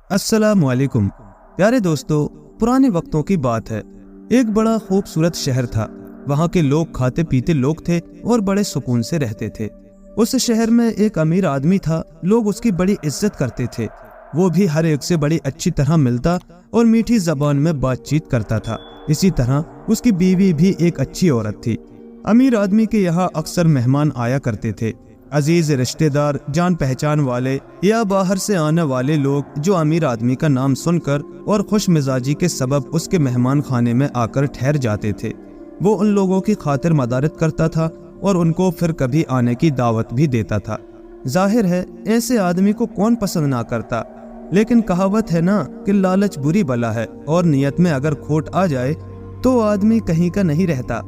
अस्सलाम वालेकुम। प्यारे दोस्तों, पुराने वक्तों की बात है। एक बड़ा खूबसूरत शहर था। वहाँ के लोग खाते पीते लोग थे और बड़े सुकून से रहते थे। उस शहर में एक अमीर आदमी था। लोग उसकी बड़ी इज्जत करते थे। वो भी हर एक से बड़ी अच्छी तरह मिलता और मीठी जबान में बातचीत करता था। इसी तरह उसकी बीवी भी एक अच्छी औरत थी। अमीर आदमी के यहाँ अक्सर मेहमान आया करते थे। अजीज रिश्तेदार, जान पहचान वाले या बाहर से आने वाले लोग जो अमीर आदमी का नाम सुनकर और खुश मिजाजी के सबब उसके मेहमान खाने में आकर ठहर जाते थे। वो उन लोगों की खातिर मदारत करता था और उनको फिर कभी आने की दावत भी देता था। जाहिर है ऐसे आदमी को कौन पसंद ना करता, लेकिन कहावत है ना कि लालच बुरी बला है और नियत में अगर खोट आ जाए तो आदमी कहीं का नहीं रहता।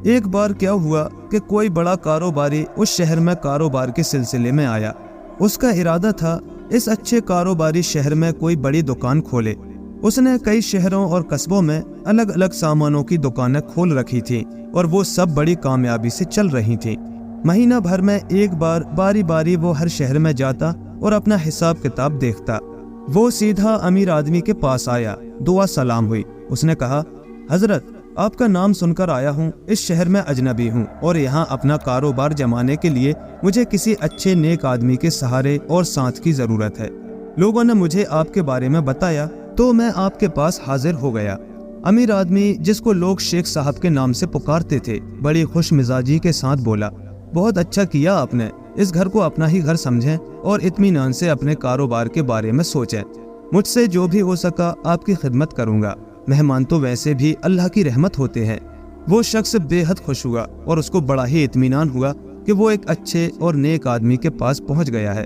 एक बार क्या हुआ कि कोई बड़ा कारोबारी उस शहर में कारोबार के सिलसिले में आया। उसका इरादा था इस अच्छे कारोबारी शहर में कोई बड़ी दुकान खोले। उसने कई शहरों और कस्बों में अलग अलग सामानों की दुकानें खोल रखी थी और वो सब बड़ी कामयाबी से चल रही थी। महीना भर में एक बार बारी बारी वो हर शहर में जाता और अपना हिसाब किताब देखता। वो सीधा अमीर आदमी के पास आया, दुआ सलाम हुई। उसने कहा, हजरत, आपका नाम सुनकर आया हूँ। इस शहर में अजनबी हूँ और यहाँ अपना कारोबार जमाने के लिए मुझे किसी अच्छे नेक आदमी के सहारे और साथ की जरूरत है। लोगों ने मुझे आपके बारे में बताया तो मैं आपके पास हाजिर हो गया। अमीर आदमी, जिसको लोग शेख साहब के नाम से पुकारते थे, बड़ी खुश मिजाजी के साथ बोला, बहुत अच्छा किया आपने। इस घर को अपना ही घर समझें और इत्मीनान से अपने कारोबार के बारे में सोचें। मुझसे जो भी हो सका आपकी खिदमत करूँगा। मेहमान तो वैसे भी अल्लाह की रहमत होते हैं। वो शख्स बेहद खुश हुआ और उसको बड़ा ही इत्मीनान हुआ कि वो एक अच्छे और नेक आदमी के पास पहुंच गया है।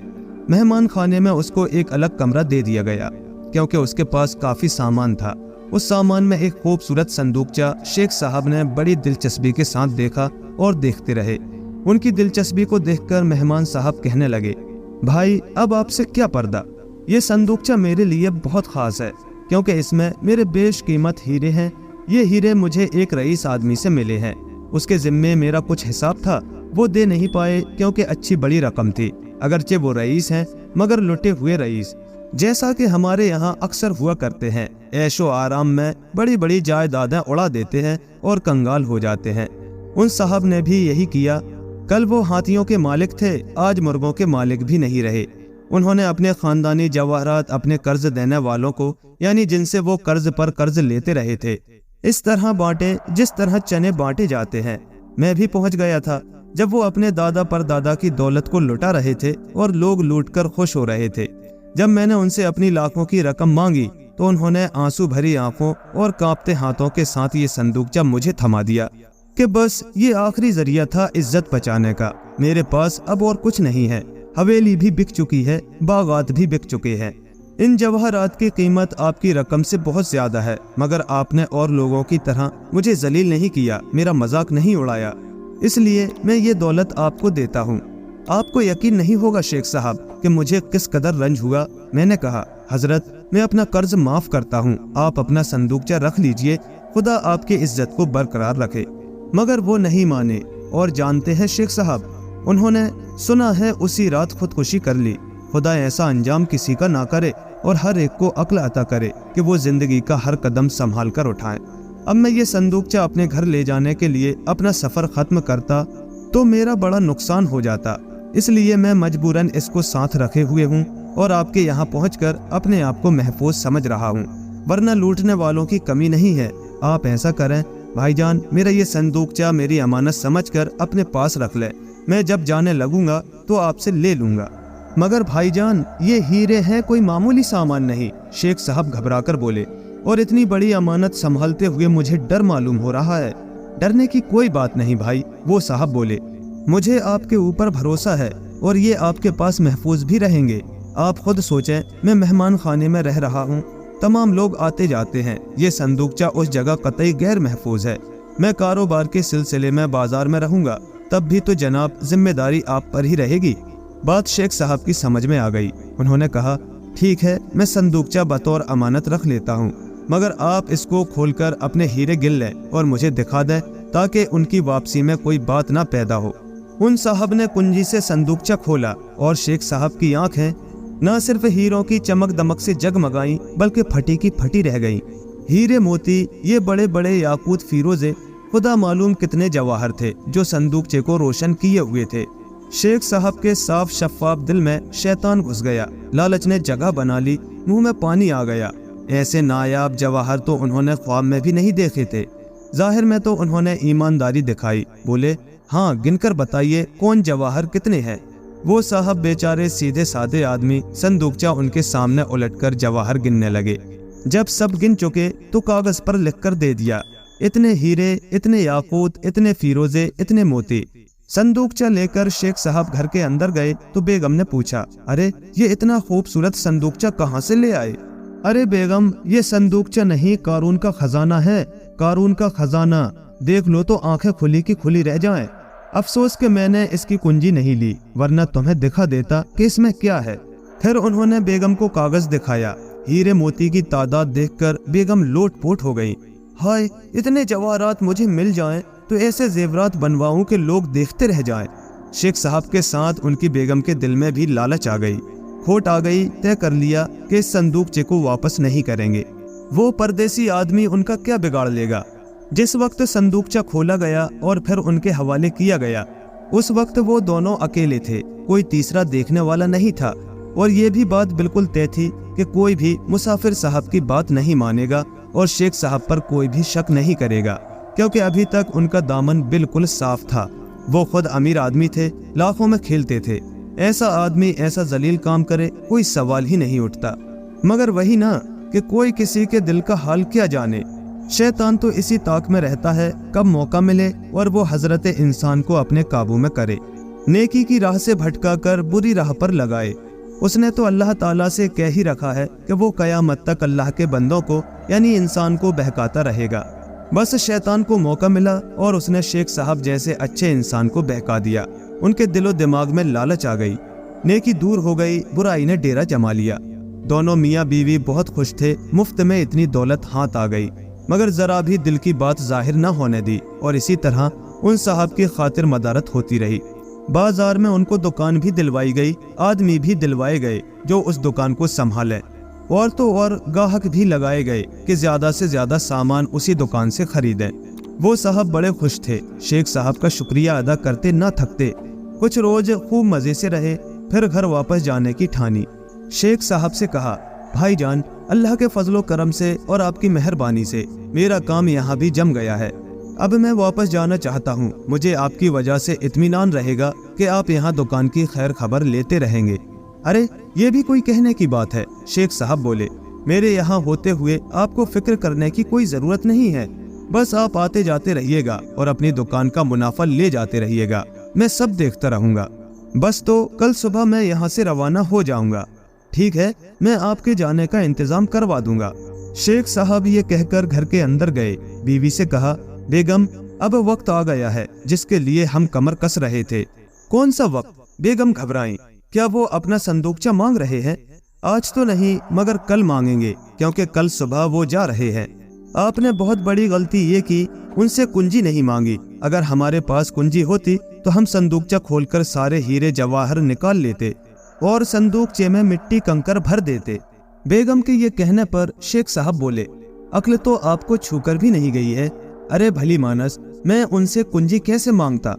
मेहमान खाने में उसको एक अलग कमरा दे दिया गया क्योंकि उसके पास काफ़ी सामान था। उस सामान में एक खूबसूरत संदूकचा शेख साहब ने बड़ी दिलचस्पी के साथ देखा और देखते रहे। उनकी दिलचस्पी को देखकर मेहमान साहब कहने लगे, भाई, अब आपसे क्या पर्दा। ये संदूकचा मेरे लिए बहुत ख़ास है क्योंकि इसमें मेरे बेशकीमत हीरे हैं। ये हीरे मुझे एक रईस आदमी से मिले हैं। उसके ज़िम्मे मेरा कुछ हिसाब था, वो दे नहीं पाए क्योंकि अच्छी बड़ी रकम थी। अगरचे वो रईस हैं मगर लुटे हुए रईस, जैसा कि हमारे यहाँ अक्सर हुआ करते हैं। ऐशो आराम में बड़ी बड़ी जायदादें उड़ा देते हैं और कंगाल हो जाते हैं। उन साहब ने भी यही किया। कल वो हाथियों के मालिक थे, आज मुर्गों के मालिक भी नहीं रहे। उन्होंने अपने खानदानी जवाहरात अपने कर्ज देने वालों को, यानी जिनसे वो कर्ज पर कर्ज लेते रहे थे, इस तरह बांटे जिस तरह चने बांटे जाते हैं। मैं भी पहुंच गया था जब वो अपने दादा पर दादा की दौलत को लुटा रहे थे और लोग लूटकर खुश हो रहे थे। जब मैंने उनसे अपनी लाखों की रकम मांगी तो उन्होंने आंसू भरी आंखों और कांपते हाथों के साथ ये संदूकचा मुझे थमा दिया कि बस ये आखिरी जरिया था इज्जत बचाने का। मेरे पास अब और कुछ नहीं है। हवेली भी बिक चुकी है, बागात भी बिक चुके हैं। इन जवाहरात की कीमत आपकी रकम से बहुत ज्यादा है, मगर आपने और लोगों की तरह मुझे जलील नहीं किया, मेरा मजाक नहीं उड़ाया, इसलिए मैं ये दौलत आपको देता हूँ। आपको यकीन नहीं होगा शेख साहब कि मुझे किस कदर रंज हुआ। मैंने कहा, हजरत, मैं अपना कर्ज माफ करता हूँ, आप अपना संदूकचा रख लीजिए, खुदा आपकी इज्जत को बरकरार रखे। मगर वो नहीं माने और जानते हैं शेख साहब, उन्होंने सुना है उसी रात खुदकुशी कर ली। खुदा ऐसा अंजाम किसी का ना करे और हर एक को अक्ल अता करे कि वो जिंदगी का हर कदम संभाल कर उठाए। अब मैं ये संदूकचा अपने घर ले जाने के लिए अपना सफर खत्म करता तो मेरा बड़ा नुकसान हो जाता, इसलिए मैं मजबूरन इसको साथ रखे हुए हूँ और आपके यहाँ पहुँचकर अपने आप को महफूज समझ रहा हूँ, वरना लूटने वालों की कमी नहीं है। आप ऐसा करें भाईजान, मेरा ये संदूकचा मेरी अमानत समझकर अपने पास रख ले। मैं जब जाने लगूंगा तो आपसे ले लूंगा। मगर भाईजान, ये हीरे हैं, कोई मामूली सामान नहीं। शेख साहब घबराकर बोले, और इतनी बड़ी अमानत संभालते हुए मुझे डर मालूम हो रहा है। डरने की कोई बात नहीं भाई, वो साहब बोले, मुझे आपके ऊपर भरोसा है और ये आपके पास महफूज भी रहेंगे। आप खुद सोचें, मैं मेहमान खाने में रह रहा हूँ, तमाम लोग आते जाते हैं। ये संदूकचा उस जगह कतई गैर महफूज है। मैं कारोबार के सिलसिले में बाजार में रहूंगा, तब भी तो जनाब जिम्मेदारी आप पर ही रहेगी। बात शेख साहब की समझ में आ गई। उन्होंने कहा, ठीक है, मैं संदूकचा बतौर अमानत रख लेता हूँ, मगर आप इसको खोलकर अपने हीरे गिन लें और मुझे दिखा दें ताकि उनकी वापसी में कोई बात ना पैदा हो। उन साहब ने कुंजी से संदूकचा खोला और शेख साहब की आंखें न सिर्फ हीरों की चमक दमक से जगमगाई बल्कि फटी की फटी रह गईं। हीरे मोती, ये बड़े बड़े याकूत फीरोजे, खुदा मालूम कितने जवाहर थे जो संदूकचे को रोशन किए हुए थे। शेख साहब के साफ शफाफ दिल में शैतान घुस गया। लालच ने जगह बना ली, मुंह में पानी आ गया। ऐसे नायाब जवाहर तो उन्होंने ख्वाब में भी नहीं देखे थे। जाहिर में तो उन्होंने ईमानदारी दिखाई। बोले, हाँ गिनकर बताइए कौन जवाहर कितने हैं। वो साहब बेचारे सीधे साधे आदमी संदूकचा उनके सामने उलटकर जवाहर गिनने लगे। जब सब गिन चुके तो कागज पर लिखकर दे दिया, इतने हीरे, इतने याकूत, इतने फीरोजे, इतने मोती। संदूकचा लेकर शेख साहब घर के अंदर गए तो बेगम ने पूछा, अरे ये इतना खूबसूरत संदूकचा कहाँ से ले आए? अरे बेगम, ये संदूकचा नहीं, कारून का खजाना है, कारून का खजाना। देख लो तो आंखें खुली की खुली रह जाएं। अफसोस कि मैंने इसकी कुंजी नहीं ली, वरना तुम्हें दिखा देता कि इसमें क्या है। फिर उन्होंने बेगम को कागज दिखाया। हीरे मोती की तादाद देखकर बेगम लोटपोट हो गई। हाय, इतने जवाहरात मुझे मिल जाएं तो ऐसे जेवरात बनवाऊं कि लोग देखते रह जाएं। शेख साहब के साथ उनकी बेगम के दिल में भी लालच आ गई, खोट आ गई। तय कर लिया कि इस संदूकचे को वापस नहीं करेंगे। वो परदेसी आदमी उनका क्या बिगाड़ लेगा। जिस वक्त संदूकचा खोला गया और फिर उनके हवाले किया गया, उस वक्त वो दोनों अकेले थे, कोई तीसरा देखने वाला नहीं था। और ये भी बात बिल्कुल तय थी कि कोई भी मुसाफिर साहब की बात नहीं मानेगा और शेख साहब पर कोई भी शक नहीं करेगा, क्योंकि अभी तक उनका दामन बिल्कुल साफ था। वो खुद अमीर आदमी थे, लाखों में खेलते थे। ऐसा आदमी ऐसा जलील काम करे, कोई सवाल ही नहीं उठता। मगर वही ना कि कोई किसी के दिल का हाल क्या जाने। शैतान तो इसी ताक में रहता है कब मौका मिले और वो हजरत इंसान को अपने काबू में करे, नेकी की राह से भटका कर बुरी राह पर लगाए। उसने तो अल्लाह ताला से कह ही रखा है कि वो कयामत तक अल्लाह के बंदों को यानी इंसान को बहकाता रहेगा। बस शैतान को मौका मिला और उसने शेख साहब जैसे अच्छे इंसान को बहका दिया। उनके दिलो दिमाग में लालच आ गई, नेकी दूर हो गई, बुराई ने डेरा जमा लिया। दोनों मियाँ बीवी बहुत खुश थे, मुफ्त में इतनी दौलत हाथ आ गई, मगर जरा भी दिल की बात जाहिर न होने दी और इसी तरह उन साहब की खातिर मदारत होती रही। बाजार में उनको दुकान भी दिलवाई गई, आदमी भी दिलवाए गए जो उस दुकान को संभाले, और तो और गाहक भी लगाए गए कि ज्यादा से ज्यादा सामान उसी दुकान से खरीदें। वो साहब बड़े खुश थे, शेख साहब का शुक्रिया अदा करते न थकते। कुछ रोज खूब मजे से रहे, फिर घर वापस जाने की ठानी। शेख साहब से कहा, भाईजान, अल्लाह के फजलो करम से और आपकी मेहरबानी से मेरा काम यहाँ भी जम गया है। अब मैं वापस जाना चाहता हूँ। मुझे आपकी वजह से इत्मीनान रहेगा कि आप यहाँ दुकान की खैर खबर लेते रहेंगे। अरे ये भी कोई कहने की बात है, शेख साहब बोले। मेरे यहाँ होते हुए आपको फिक्र करने की कोई जरूरत नहीं है। बस आप आते जाते रहिएगा और अपनी दुकान का मुनाफा ले जाते रहिएगा, मैं सब देखता रहूंगा। बस तो कल सुबह मैं यहाँ से रवाना हो जाऊंगा। ठीक है, मैं आपके जाने का इंतजाम करवा दूंगा। शेख साहब ये कहकर घर के अंदर गए। बीवी से कहा, बेगम, अब वक्त आ गया है जिसके लिए हम कमर कस रहे थे। कौन सा वक्त? बेगम घबराई। क्या वो अपना संदूकचा मांग रहे हैं? आज तो नहीं, मगर कल मांगेंगे, क्योंकि कल सुबह वो जा रहे हैं। आपने बहुत बड़ी गलती ये की, उनसे कुंजी नहीं मांगी। अगर हमारे पास कुंजी होती तो हम संदूकचा खोलकर सारे हीरे जवाहर निकाल लेते और संदूकचे में मिट्टी कंकर भर देते। बेगम के ये कहने पर शेख साहब बोले, अक्ल तो आपको छूकर भी नहीं गई है। अरे भली मानस, मैं उनसे कुंजी कैसे मांगता?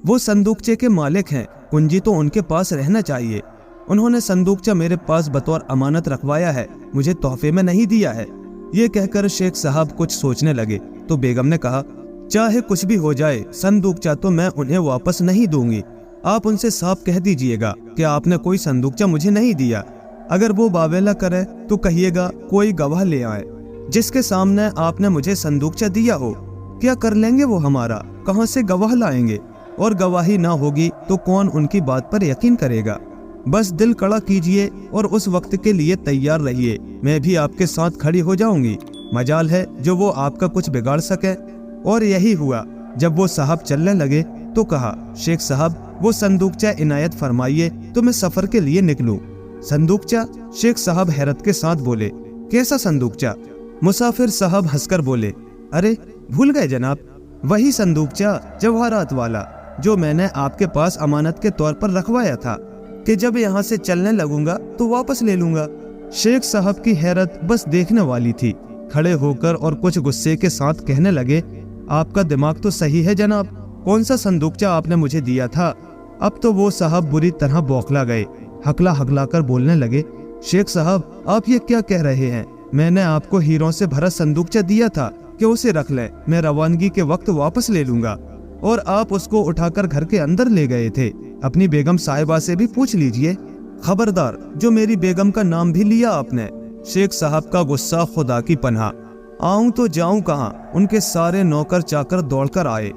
वो संदूकचे के मालिक हैं, कुंजी तो उनके पास रहना चाहिए। उन्होंने संदूकचा मेरे पास बतौर अमानत रखवाया है, मुझे तोहफे में नहीं दिया है। ये कहकर शेख साहब कुछ सोचने लगे तो बेगम ने कहा, चाहे कुछ भी हो जाए, संदूकचा तो मैं उन्हें वापस नहीं दूंगी। आप उनसे साफ कह दीजिएगा कि आपने कोई संदूकचा मुझे नहीं दिया। अगर वो बावेला करे तो कहिएगा कोई गवाह ले आए जिसके सामने आपने मुझे संदूकचा दिया हो। क्या कर लेंगे वो हमारा? कहाँ से गवाह लाएंगे? और गवाही ना होगी तो कौन उनकी बात पर यकीन करेगा? बस दिल कड़ा कीजिए और उस वक्त के लिए तैयार रहिए, मैं भी आपके साथ खड़ी हो जाऊंगी। मजाल है जो वो आपका कुछ बिगाड़ सके। और यही हुआ। जब वो साहब चलने लगे तो कहा, शेख साहब, वो संदूकचा इनायत फरमाइए तो मैं सफर के लिए निकलूं। संदूकचा? शेख साहब हैरत के साथ बोले, कैसा संदूकचा? मुसाफिर साहब हंसकर बोले, अरे भूल गए जनाब, वही संदूकचा जवाहरात वाला जो मैंने आपके पास अमानत के तौर पर रखवाया था। कि जब यहाँ से चलने लगूंगा तो वापस ले लूंगा। शेख साहब की हैरत बस देखने वाली थी। खड़े होकर और कुछ गुस्से के साथ कहने लगे, आपका दिमाग तो सही है जनाब, कौन सा संदूकचा आपने मुझे दिया था? अब तो वो साहब बुरी तरह बौखला गए, हकला हकला कर बोलने लगे, शेख साहब आप ये क्या कह रहे हैं? मैंने आपको हीरों से भरा संदूकचा दिया था कि उसे रख लें, मैं रवानगी के वक्त वापस ले लूंगा, और आप उसको उठाकर घर के अंदर ले गए थे। अपनी बेगम साहिबा से भी पूछ लीजिए। खबरदार, जो मेरी बेगम का नाम भी लिया आपने। शेख साहब का गुस्सा खुदा की पनाह। आऊं तो जाऊं कहाँ? उनके सारे नौकर चाकर दौड़कर आए।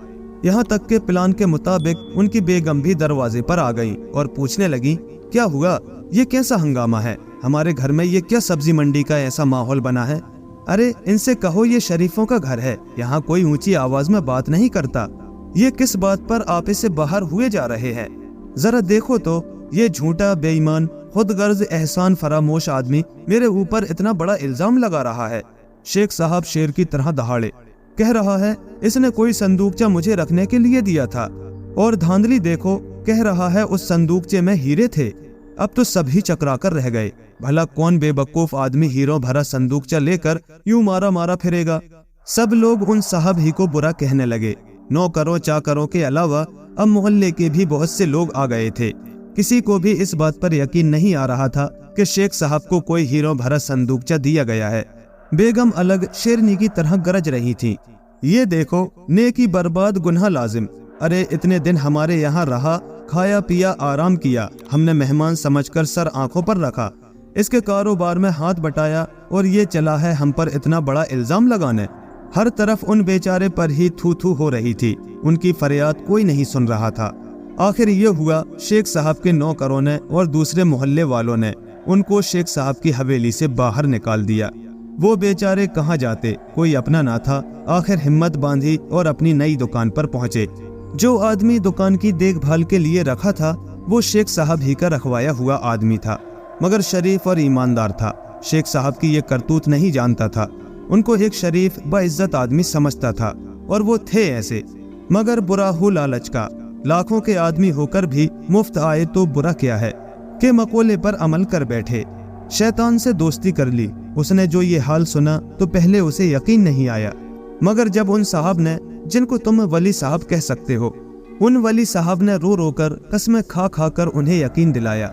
यहाँ तक के प्लान के मुताबिक उनकी बेगम भी दरवाजे पर आ गई और पूछने लगी, क्या हुआ? ये कैसा हंगामा है? हमारे घर में ये क्या सब्जी मंडी का ऐसा माहौल बना है? अरे इनसे कहो ये शरीफों का घर है, यहाँ कोई ऊंची आवाज में बात नहीं करता। ये किस बात पर आप इससे बाहर हुए जा रहे हैं? जरा देखो तो, ये झूठा, बेईमान, खुदगर्ज, एहसान फरामोश आदमी मेरे ऊपर इतना बड़ा इल्जाम लगा रहा है। शेख साहब शेर की तरह दहाड़े। कह रहा है इसने कोई संदूकचा मुझे रखने के लिए दिया था, और धांधली देखो, कह रहा है उस संदूकचे में हीरे थे। अब तो सभी चकरा कर रह गए। भला कौन बेवकूफ आदमी हीरो भरा संदूकचा लेकर यूं मारा मारा फिरेगा? सब लोग उन साहब ही को बुरा कहने लगे। नौकरों चाकरों के अलावा अब मोहल्ले के भी बहुत से लोग आ गए थे। किसी को भी इस बात पर यकीन नहीं आ रहा था कि शेख साहब को कोई हीरो भरा संदूकचा दिया गया है। बेगम अलग शेरनी की तरह गरज रही थी, ये देखो नेकी बर्बाद, गुनाह लाजिम। अरे इतने दिन हमारे यहाँ रहा, खाया पिया आराम किया, हमने मेहमान समझकर सर आंखों पर रखा, इसके कारोबार में हाथ बटाया, और ये चला है हम पर इतना बड़ा इल्जाम लगाने। हर तरफ उन बेचारे पर ही थू थू हो रही थी, उनकी फरियाद कोई नहीं सुन रहा था। आखिर ये हुआ, शेख साहब के नौकरों ने और दूसरे मोहल्ले वालों ने उनको शेख साहब की हवेली से बाहर निकाल दिया। वो बेचारे कहाँ जाते, कोई अपना ना था। आखिर हिम्मत बांधी और अपनी नई दुकान पर पहुँचे। जो आदमी दुकान की देखभाल के लिए रखा था वो शेख साहब ही का रखवाया हुआ आदमी था, मगर शरीफ और ईमानदार था। शेख साहब की ये करतूत नहीं जानता था, उनको एक शरीफ बाइज्जत आदमी समझता था, और वो थे ऐसे। मगर बुरा हो लालच का, लाखों के आदमी होकर भी मुफ्त आए तो बुरा क्या है के मकोले पर अमल कर बैठे। शैतान से दोस्ती कर ली। उसने जो ये हाल सुना तो पहले उसे यकीन नहीं आया, मगर जब उन साहब ने, जिनको तुम वली साहब कह सकते हो, उन वली साहब ने रो रो कर, कसमें खा खा कर उन्हें यकीन दिलाया,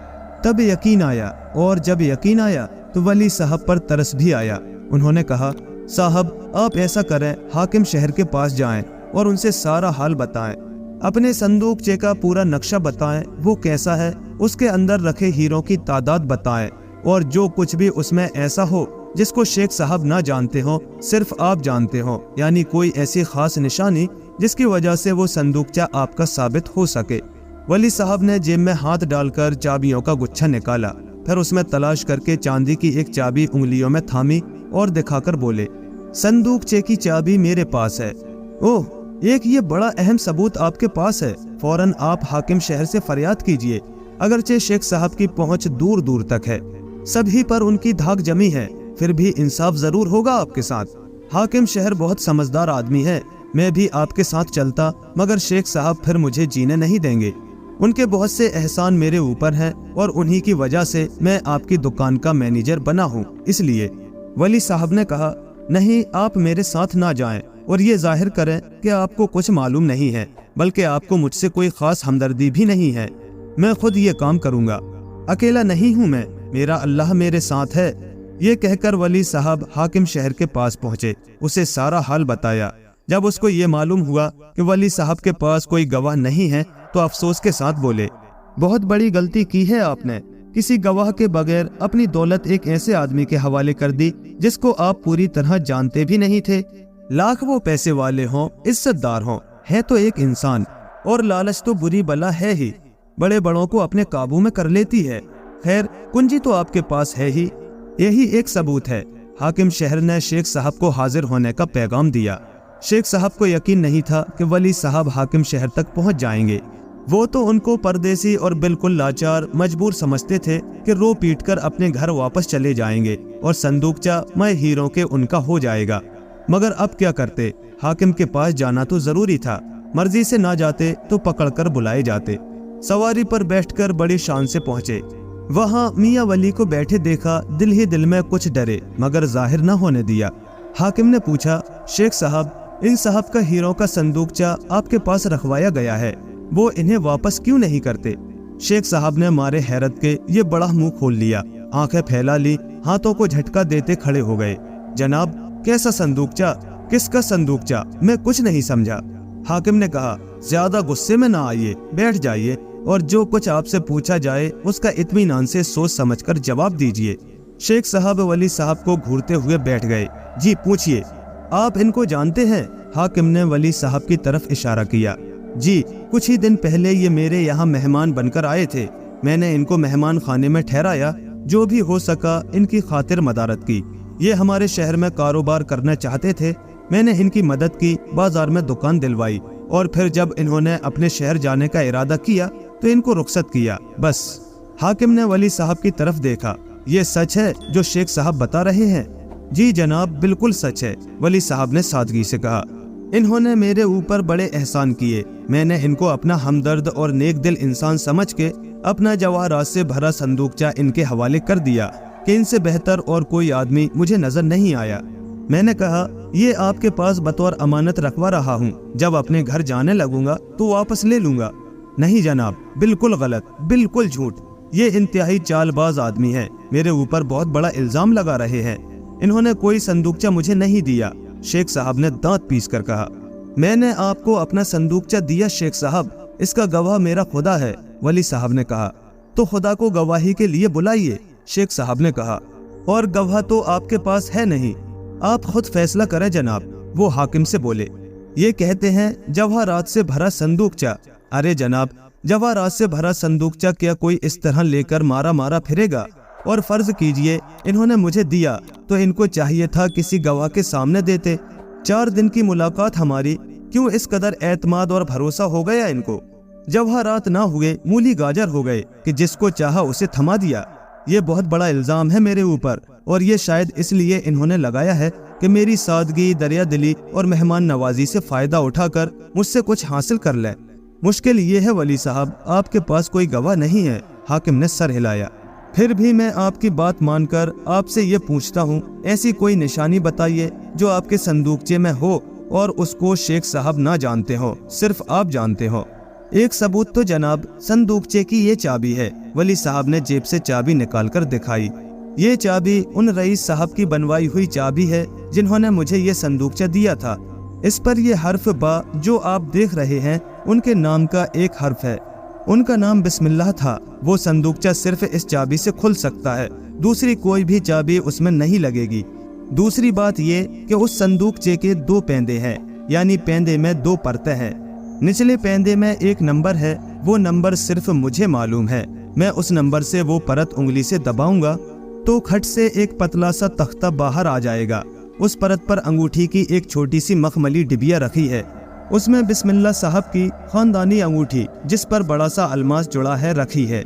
तब यकीन आया। और जब यकीन आया तो वली साहब पर तरस भी आया। उन्होंने कहा, साहब आप ऐसा करें, हाकिम शहर के पास जाएं और उनसे सारा हाल बताएं, अपने संदूकचे का पूरा नक्शा बताएं, वो कैसा है, उसके अंदर रखे हीरों की तादाद बताएं, और जो कुछ भी उसमें ऐसा हो जिसको शेख साहब ना जानते हो, सिर्फ आप जानते हो, यानी कोई ऐसी खास निशानी जिसकी वजह से वो संदूकचा आपका साबित हो सके। वली साहब ने जेब में हाथ डालकर चाबियों का गुच्छा निकाला, फिर उसमें तलाश करके चांदी की एक चाबी उंगलियों में थामी और दिखाकर बोले, संदूकचे की चाबी मेरे पास है। ओह, एक ये बड़ा अहम सबूत आपके पास है। फौरन आप हाकिम शहर से फरियाद कीजिए। अगरचे शेख साहब की पहुंच दूर दूर तक है, सभी पर उनकी धाक जमी है, फिर भी इंसाफ जरूर होगा आपके साथ। हाकिम शहर बहुत समझदार आदमी है, मैं भी आपके साथ चलता, मगर शेख साहब फिर मुझे जीने नहीं देंगे। उनके बहुत से एहसान मेरे ऊपर हैं, और उन्हीं की वजह से मैं आपकी दुकान का मैनेजर बना हूँ, इसलिए। वली साहब ने कहा, नहीं, आप मेरे साथ ना जाएं और ये जाहिर करें कि आपको कुछ मालूम नहीं है, बल्कि आपको मुझसे कोई खास हमदर्दी भी नहीं है। मैं खुद ये काम करूँगा, अकेला नहीं हूँ मैं, मेरा अल्लाह मेरे साथ है। ये कहकर वली साहब हाकिम शहर के पास पहुँचे, उसे सारा हाल बताया। जब उसको ये मालूम हुआ कि वली साहब के पास कोई गवाह नहीं है तो अफसोस के साथ बोले, बहुत बड़ी गलती की है आपने, किसी गवाह के बगैर अपनी दौलत एक ऐसे आदमी के हवाले कर दी जिसको आप पूरी तरह जानते भी नहीं थे। लाख वो पैसे वाले हों, इज्जतदार हों, है तो एक इंसान, और लालच तो बुरी बला है ही, बड़े बड़ों को अपने काबू में कर लेती है। खैर, कुंजी तो आपके पास है ही, यही एक सबूत है। हाकिम शहर ने शेख साहब को हाजिर होने का पैगाम दिया। शेख साहब को यकीन नहीं था कि वली साहब हाकिम शहर तक पहुंच जाएंगे। वो तो उनको परदेसी और बिल्कुल लाचार, मजबूर समझते थे कि रो पीट कर अपने घर वापस चले जाएंगे और संदूकचा मैं हीरों के उनका हो जाएगा। मगर अब क्या करते, हाकिम के पास जाना तो जरूरी था, मर्जी से ना जाते तो पकड़कर बुलाए जाते। सवारी पर बैठकर बड़ी शान से पहुंचे। वहां मियां वली को बैठे देखा, दिल ही दिल में कुछ डरे मगर जाहिर न होने दिया। हाकिम ने पूछा, शेख साहब, इन साहब का हीरों का संदूकचा आपके पास रखवाया गया है, वो इन्हें वापस क्यों नहीं करते? शेख साहब ने मारे हैरत के ये बड़ा मुंह खोल लिया, आंखें फैला ली, हाथों को झटका देते खड़े हो गए। जनाब, कैसा संदूकचा? किसका संदूकचा? मैं कुछ नहीं समझा। हाकिम ने कहा, ज्यादा गुस्से में ना आइए, बैठ जाइए और जो कुछ आपसे पूछा जाए उसका इत्मीनान से सोच समझकर जवाब दीजिए। शेख साहब वली साहब को घूरते हुए बैठ गए। जी पूछिए, आप इनको जानते हैं? हाकिम ने वली साहब की तरफ इशारा किया। जी, कुछ ही दिन पहले ये मेरे यहाँ मेहमान बनकर आए थे। मैंने इनको मेहमान खाने में ठहराया, जो भी हो सका इनकी खातिर मदारत की। ये हमारे शहर में कारोबार करना चाहते थे, मैंने इनकी मदद की, बाजार में दुकान दिलवाई और फिर जब इन्होंने अपने शहर जाने का इरादा किया तो इनको रुखसत किया, बस। हाकिम ने वली साहब की तरफ देखा। ये सच है जो शेख साहब बता रहे हैं? जी जनाब, बिल्कुल सच है, वली साहब ने सादगी से कहा। इन्होंने मेरे ऊपर बड़े एहसान किए। मैंने इनको अपना हमदर्द और नेक दिल इंसान समझ के अपना जवाहरात से भरा संदूकचा इनके हवाले कर दिया कि इनसे बेहतर और कोई आदमी मुझे नजर नहीं आया। मैंने कहा, ये आपके पास बतौर अमानत रखवा रहा हूँ, जब अपने घर जाने लगूंगा तो वापस ले लूंगा। नहीं जनाब, बिल्कुल गलत, बिल्कुल झूठ। ये इंतहाई चालबाज आदमी है, मेरे ऊपर बहुत बड़ा इल्जाम लगा रहे हैं। इन्होंने कोई संदूकचा मुझे नहीं दिया। शेख साहब ने दांत पीस कर कहा। मैंने आपको अपना संदूकचा दिया शेख साहब, इसका गवाह मेरा खुदा है, वली साहब ने कहा। तो खुदा को गवाही के लिए बुलाइए, शेख साहब ने कहा। और गवाह तो आपके पास है नहीं, आप खुद फैसला करें जनाब, वो हाकिम से बोले। ये कहते हैं जवाहरात से भरा संदूकचा। अरे जनाब, जवाहरात से भरा संदूकचा क्या कोई इस तरह लेकर मारा मारा फिरेगा? और फर्ज कीजिए इन्होंने मुझे दिया तो इनको चाहिए था किसी गवाह के सामने देते। 4 दिन की मुलाकात हमारी, क्यों इस कदर एतमाद और भरोसा हो गया इनको? जवाहरात ना हुए, मूली गाजर हो गए कि जिसको चाहा उसे थमा दिया। ये बहुत बड़ा इल्जाम है मेरे ऊपर, और ये शायद इसलिए इन्होंने लगाया है कि मेरी सादगी, दरिया दिली और मेहमान नवाजी से फायदा उठाकर मुझसे कुछ हासिल कर ले। मुश्किल ये है वली साहब, आपके पास कोई गवाह नहीं है। हाकिम ने सर हिलाया। फिर भी मैं आपकी बात मानकर आपसे ये पूछता हूँ, ऐसी कोई निशानी बताइए जो आपके संदूकचे में हो और उसको शेख साहब ना जानते हो, सिर्फ आप जानते हो। एक सबूत तो जनाब, संदूकचे की ये चाबी है। वली साहब ने जेब से चाबी निकालकर दिखाई। ये चाबी उन रईस साहब की बनवाई हुई चाबी है जिन्होंने मुझे ये संदूकचा दिया था। इस पर ये हर्फ बा जो आप देख रहे हैं उनके नाम का एक हर्फ है। उनका नाम बिस्मिल्लाह था। वो संदूकचा सिर्फ इस चाबी से खुल सकता है, दूसरी कोई भी चाबी उसमें नहीं लगेगी। दूसरी बात ये कि उस संदूकचे के 2 पेंदे हैं, यानी पेंदे में 2 परतें हैं। निचले पेंदे में एक नंबर है, वो नंबर सिर्फ मुझे मालूम है। मैं उस नंबर से वो परत उंगली से दबाऊंगा तो खट से एक पतला सा तख्ता बाहर आ जाएगा। उस परत पर अंगूठी की एक छोटी सी मखमली डिबिया रखी है, उसमें बिस्मिल्लाह साहब की खानदानी अंगूठी जिस पर बड़ा सा अलमास जुड़ा है रखी है।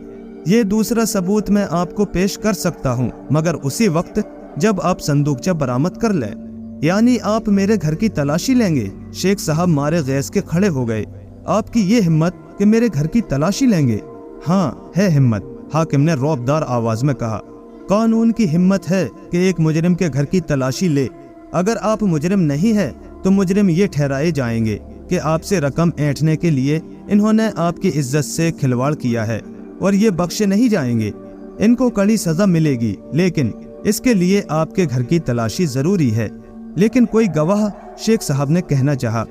ये दूसरा सबूत मैं आपको पेश कर सकता हूँ, मगर उसी वक्त जब आप संदूकचा बरामद कर लें। यानी आप मेरे घर की तलाशी लेंगे? शेख साहब मारे गैस के खड़े हो गए। आपकी ये हिम्मत कि मेरे घर की तलाशी लेंगे? हाँ है हिम्मत, हाकिम ने रौबदार आवाज में कहा। कानून की हिम्मत है कि एक मुजरिम के घर की तलाशी ले। अगर आप मुजरिम नहीं है तो मुजरिम ये ठहराए जाएंगे कि आपसे रकम ऐंठने के लिए इन्होंने आपकी इज्जत से खिलवाड़ किया है और ये बख्शे नहीं जाएंगे। इनको कड़ी सजा मिलेगी, लेकिन इसके लिए आपके घर की तलाशी जरूरी है। लेकिन कोई गवाह, शेख साहब ने कहना चाहा।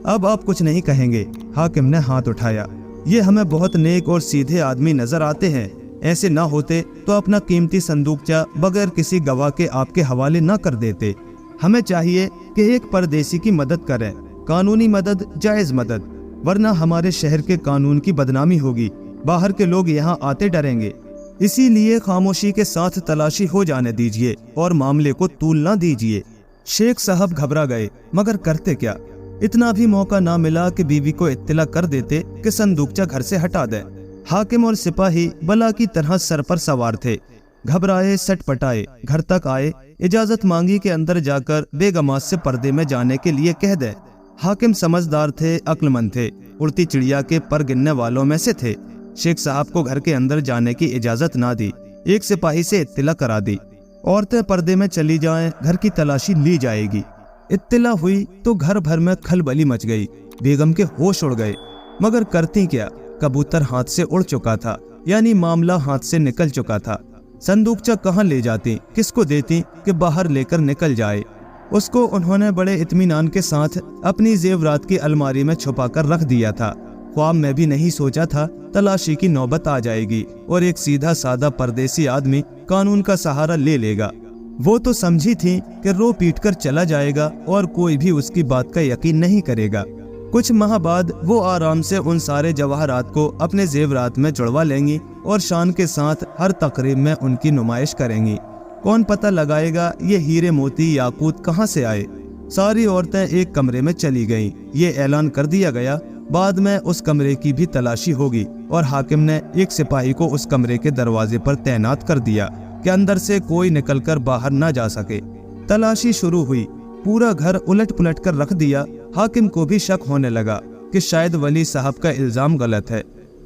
अब आप कुछ नहीं कहेंगे, हाकिम ने हाथ उठाया। ये हमें बहुत नेक और सीधे आदमी नजर आते हैं। ऐसे ना होते तो अपना कीमती संदूकचा बगैर किसी गवाह के आपके हवाले ना कर देते। हमें चाहिए कि एक परदेसी की मदद करें, कानूनी मदद, जायज मदद, वरना हमारे शहर के कानून की बदनामी होगी। बाहर के लोग यहाँ आते डरेंगे। इसीलिए खामोशी के साथ तलाशी हो जाने दीजिए और मामले को तूल ना दीजिए। शेख साहब घबरा गए, मगर करते क्या? इतना भी मौका ना मिला कि बीवी को इत्तला कर देते कि संदूकचा घर से हटा दे। हाकिम और सिपाही बला की तरह सर पर सवार थे। घबराए, सटपटाए घर तक आए, इजाजत मांगी कि अंदर जाकर बेगमात से पर्दे में जाने के लिए कह दे। हाकिम समझदार थे, अक्लमंद थे, उड़ती चिड़िया के पर गिनने वालों में से थे। शेख साहब को घर के अंदर जाने की इजाजत ना दी। एक सिपाही से इत्तला करा दी, औरतें पर्दे में चली जाएं, घर की तलाशी ली जाएगी। इत्तला हुई तो घर भर में खलबली मच गई। बेगम के होश उड़ गए, मगर करती क्या, कबूतर हाथ से उड़ चुका था, यानी मामला हाथ से निकल चुका था। संदूकचा कहाँ ले जाती, किसको देती कि बाहर लेकर निकल जाए। उसको उन्होंने बड़े इत्मीनान के साथ अपनी जेवरात की अलमारी में छुपा कर रख दिया था। ख्वाब में भी नहीं सोचा था तलाशी की नौबत आ जाएगी और एक सीधा सादा परदेसी आदमी कानून का सहारा ले लेगा। वो तो समझी थी कि रो पीट कर चला जाएगा और कोई भी उसकी बात का यकीन नहीं करेगा। कुछ माह बाद वो आराम से उन सारे जवाहरात को अपने जेवरात में जुड़वा लेंगी और शान के साथ हर तकरीब में उनकी नुमाइश करेंगी। कौन पता लगाएगा ये हीरे मोती याकूत कहाँ से आए। सारी औरतें एक कमरे में चली गईं। ये ऐलान कर दिया गया, बाद में उस कमरे की भी तलाशी होगी और हाकिम ने एक सिपाही को उस कमरे के दरवाजे पर तैनात कर दिया कि अंदर से कोई निकलकर बाहर न जा सके। तलाशी शुरू हुई, पूरा घर उलट पुलट कर रख दिया। हाकिम को भी शक होने लगा कि शायद वली साहब का इल्जाम गलत है,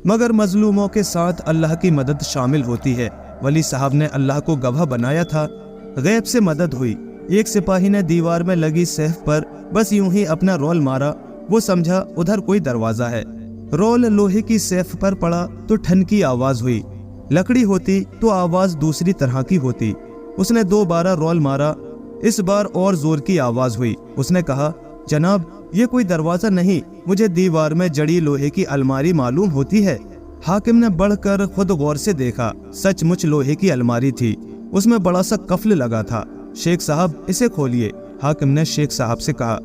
मगर मजलूमों के साथ अल्लाह की मदद शामिल होती है। वली साहब ने अल्लाह को गवाह बनाया था। गैब से मदद हुई। एक सिपाही ने दीवार में लगी सेफ पर बस यूं ही अपना रोल मारा। वो समझा उधर कोई दरवाजा है। रोल लोहे की सेफ पर पड़ा तो ठन की आवाज हुई। लकड़ी होती तो आवाज दूसरी तरह की होती। उसने दोबारा रोल मारा, इस बार और जोर की आवाज हुई। उसने कहा, जनाब ये कोई दरवाजा नहीं, मुझे दीवार में जड़ी लोहे की अलमारी मालूम होती है। हाकिम ने बढ़कर खुद गौर से देखा, सचमुच लोहे की अलमारी थी। उसमें बड़ा सा कफल लगा था। शेख साहब इसे खोलिए, हाकिम ने शेख साहब से कहा।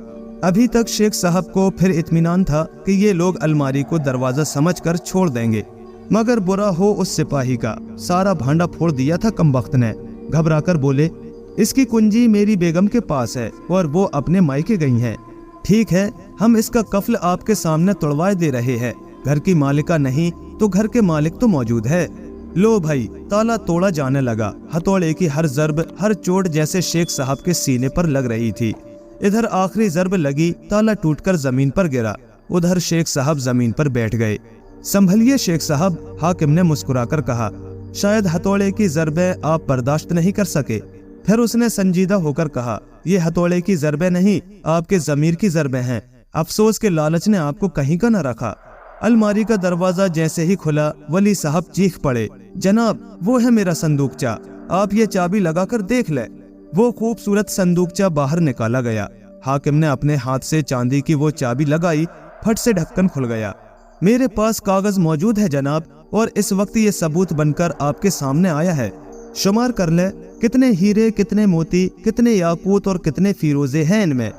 अभी तक शेख साहब को फिर इत्मीनान था कि ये लोग अलमारी को दरवाजा समझकर छोड़ देंगे, मगर बुरा हो उस सिपाही का, सारा भांडा फोड़ दिया था कमबख्त ने। घबराकर बोले, इसकी कुंजी मेरी बेगम के पास है और वो अपने मायके गई हैं। ठीक है, हम इसका कफल आपके सामने तोड़वाए दे रहे हैं। घर की मालिका नहीं तो घर के मालिक तो मौजूद है। लो भाई, ताला तोड़ा जाने लगा। हथौड़े की हर जर्ब, हर चोट जैसे शेख साहब के सीने पर लग रही थी। इधर आखिरी जर्ब लगी, ताला टूटकर जमीन पर गिरा। उधर शेख साहब जमीन पर बैठ गए। संभलिए शेख साहब, हाकिम ने मुस्कुराकर कहा। शायद हथौड़े की जर्बें आप बर्दाश्त नहीं कर सके। फिर उसने संजीदा होकर कहा, ये हथौड़े की जर्बें नहीं, आपके जमीर की जर्बें हैं। अफसोस के लालच ने आपको कहीं का न रखा। अलमारी का दरवाजा जैसे ही खुला, वली साहब चीख पड़े, जनाब वो है मेरा संदूकचा, आप ये चाबी लगाकर देख ले। वो खूबसूरत संदूकचा बाहर निकाला गया। हाकिम ने अपने हाथ से चांदी की वो चाबी लगाई, फट से ढक्कन खुल गया। मेरे पास कागज मौजूद है जनाब, और इस वक्त ये सबूत बनकर आपके सामने आया है। शुमार कर ले, कितने हीरे, कितने मोती, कितने याकूत और कितने फिरोजे हैं इनमें।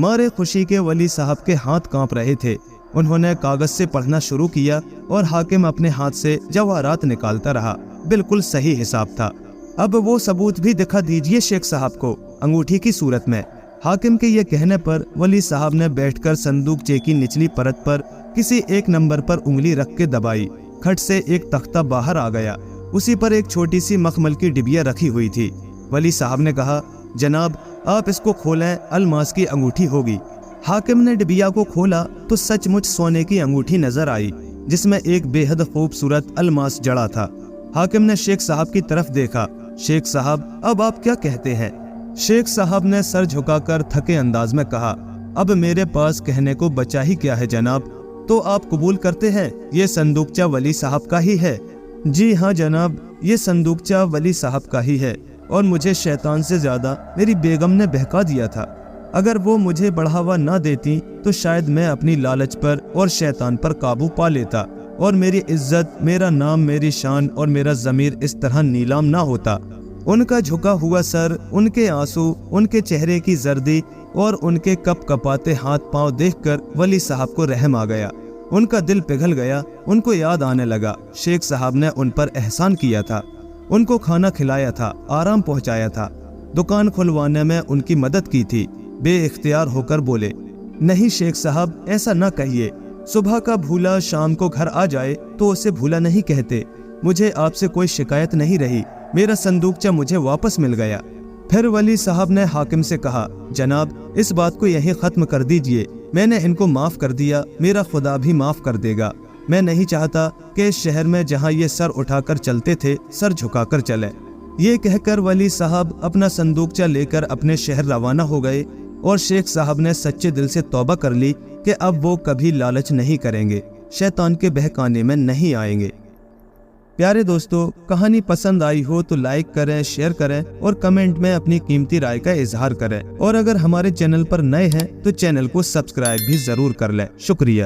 मारे खुशी के वली साहब के हाथ कांप रहे थे। उन्होंने कागज से पढ़ना शुरू किया और हाकिम अपने हाथ से जवाहरात निकालता रहा। बिल्कुल सही हिसाब था। अब वो सबूत भी दिखा दीजिए शेख साहब को, अंगूठी की सूरत में। हाकिम के ये कहने पर वली साहब ने बैठकर संदूकचे की निचली परत पर किसी एक नंबर पर उंगली रख के दबाई। खट से एक तख्ता बाहर आ गया। उसी पर एक छोटी सी मखमल की डिबिया रखी हुई थी। वली साहब ने कहा, जनाब आप इसको खोलें, अलमास की अंगूठी होगी। हाकिम ने डिबिया को खोला तो सचमुच सोने की अंगूठी नजर आई, जिसमें एक बेहद खूबसूरत अलमास जड़ा था। हाकिम ने शेख साहब की तरफ देखा। शेख साहब, अब आप क्या कहते हैं? शेख साहब ने सर झुकाकर थके अंदाज में कहा, अब मेरे पास कहने को बचा ही क्या है जनाब। तो आप कबूल करते हैं ये संदूकचा वली साहब का ही है? जी हाँ जनाब, ये संदूकचा वली साहब का ही है, और मुझे शैतान से ज्यादा मेरी बेगम ने बहका दिया था। अगर वो मुझे बढ़ावा ना देती तो शायद मैं अपनी लालच पर और शैतान पर काबू पा लेता, और मेरी इज्जत, मेरा नाम, मेरी शान और मेरा ज़मीर इस तरह नीलाम ना होता। उनका झुका हुआ सर, उनके आंसू, उनके चेहरे की जर्दी और उनके कप कपाते हाथ पांव देखकर वली साहब को रहम आ गया। उनका दिल पिघल गया। उनको याद आने लगा शेख साहब ने उन पर एहसान किया था, उनको खाना खिलाया था, आराम पहुंचाया था, दुकान खुलवाने में उनकी मदद की थी। बेइख्तियार होकर बोले, नहीं शेख साहब, ऐसा न कहिए। सुबह का भूला शाम को घर आ जाए तो उसे भूला नहीं कहते। मुझे आपसे कोई शिकायत नहीं रही। मेरा संदूकचा मुझे वापस मिल गया। फिर वली साहब ने हाकिम से कहा, जनाब इस बात को यहीं खत्म कर दीजिए। मैंने इनको माफ कर दिया, मेरा खुदा भी माफ कर देगा। میں نہیں چاہتا کہ اس شہر میں جہاں یہ سر اٹھا کر چلتے تھے سر جھکا کر چلے۔ یہ کہہ کر ولی صاحب اپنا صندوقچہ لے کر اپنے شہر روانہ ہو گئے اور شیخ صاحب نے سچے دل سے توبہ کر لی کہ اب وہ کبھی لالچ نہیں کریں گے، شیطان کے بہکانے میں نہیں آئیں گے۔ پیارے دوستو، کہانی پسند آئی ہو تو لائک کریں، شیئر کریں اور کمنٹ میں اپنی قیمتی رائے کا اظہار کریں، اور اگر ہمارے چینل پر نئے ہیں تو چینل کو سبسکرائب بھی ضرور کر لیں۔ شکریہ۔